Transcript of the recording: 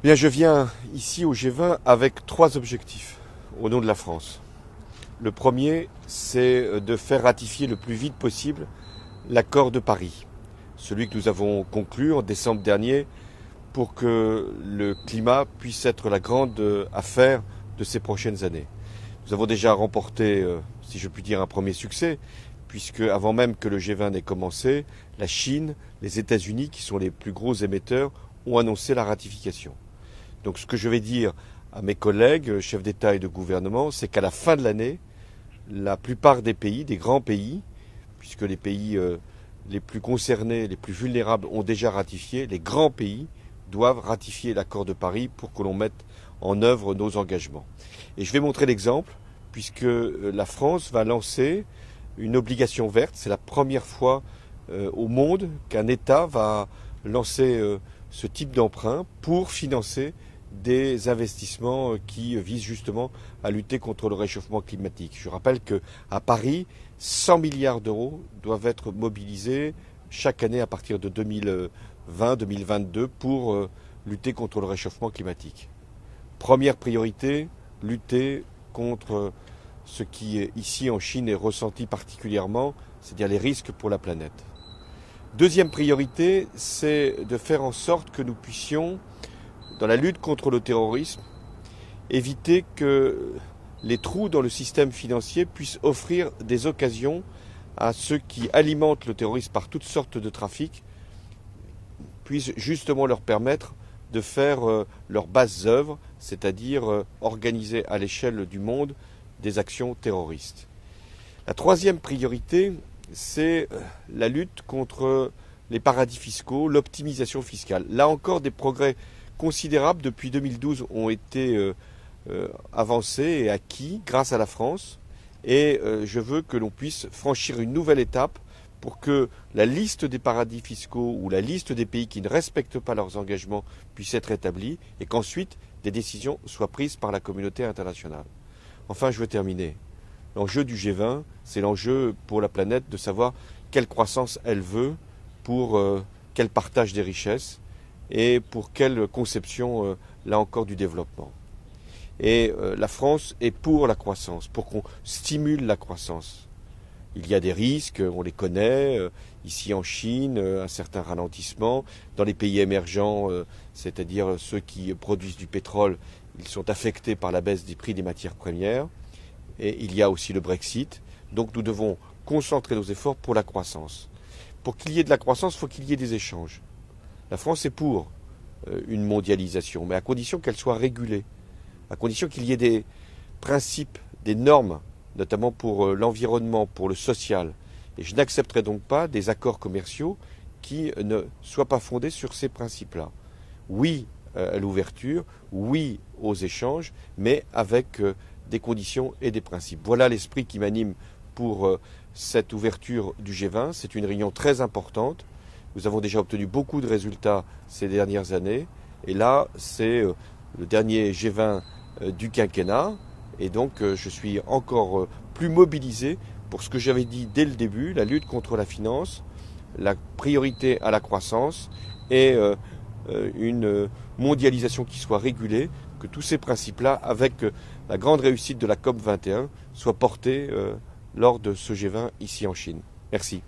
Bien, je viens ici au G20 avec trois objectifs au nom de la France. Le premier, c'est de faire ratifier le plus vite possible l'accord de Paris, celui que nous avons conclu en décembre dernier pour que le climat puisse être la grande affaire de ces prochaines années. Nous avons déjà remporté, si je puis dire, un premier succès, puisque avant même que le G20 n'ait commencé, la Chine, les États-Unis, qui sont les plus gros émetteurs, ont annoncé la ratification. Donc ce que je vais dire à mes collègues, chefs d'État et de gouvernement, c'est qu'à la fin de l'année, la plupart des pays, des grands pays, puisque les pays les plus concernés, les plus vulnérables ont déjà ratifié, les grands pays doivent ratifier l'accord de Paris pour que l'on mette en œuvre nos engagements. Et je vais montrer l'exemple, puisque la France va lancer une obligation verte. C'est la première fois au monde qu'un État va lancer ce type d'emprunt pour financer des investissements qui visent justement à lutter contre le réchauffement climatique. Je rappelle qu'à Paris, 100 milliards d'euros doivent être mobilisés chaque année à partir de 2020-2022 pour lutter contre le réchauffement climatique. Première priorité, lutter contre ce qui ici en Chine est ressenti particulièrement, c'est-à-dire les risques pour la planète. Deuxième priorité, c'est de faire en sorte que nous puissions, dans la lutte contre le terrorisme, éviter que les trous dans le système financier puissent offrir des occasions à ceux qui alimentent le terrorisme par toutes sortes de trafics, puissent justement leur permettre de faire leurs basses œuvres, c'est-à-dire organiser à l'échelle du monde des actions terroristes. La troisième priorité, c'est la lutte contre les paradis fiscaux, l'optimisation fiscale. Là encore, des progrès considérables depuis 2012 ont été avancés et acquis grâce à la France. Et je veux que l'on puisse franchir une nouvelle étape pour que la liste des paradis fiscaux ou la liste des pays qui ne respectent pas leurs engagements puisse être établie et qu'ensuite des décisions soient prises par la communauté internationale. Enfin, je veux terminer. L'enjeu du G20, c'est l'enjeu pour la planète de savoir quelle croissance elle veut, pour quel partage des richesses et pour quelle conception, là encore, du développement. Et la France est pour la croissance, pour qu'on stimule la croissance. Il y a des risques, on les connaît, ici en Chine, un certain ralentissement. Dans les pays émergents, c'est-à-dire ceux qui produisent du pétrole, ils sont affectés par la baisse des prix des matières premières. Et il y a aussi le Brexit. Donc nous devons concentrer nos efforts pour la croissance. Pour qu'il y ait de la croissance, il faut qu'il y ait des échanges. La France est pour une mondialisation, mais à condition qu'elle soit régulée, à condition qu'il y ait des principes, des normes, notamment pour l'environnement, pour le social. Et je n'accepterai donc pas des accords commerciaux qui ne soient pas fondés sur ces principes-là. Oui à l'ouverture, oui aux échanges, mais avec des conditions et des principes. Voilà l'esprit qui m'anime pour cette ouverture du G20. C'est une réunion très importante. Nous avons déjà obtenu beaucoup de résultats ces dernières années. Et là, c'est le dernier G20 du quinquennat. Et donc, je suis encore plus mobilisé pour ce que j'avais dit dès le début, la lutte contre la finance, la priorité à la croissance et une mondialisation qui soit régulée, que tous ces principes-là, avec la grande réussite de la COP 21, soient portés lors de ce G20 ici en Chine. Merci.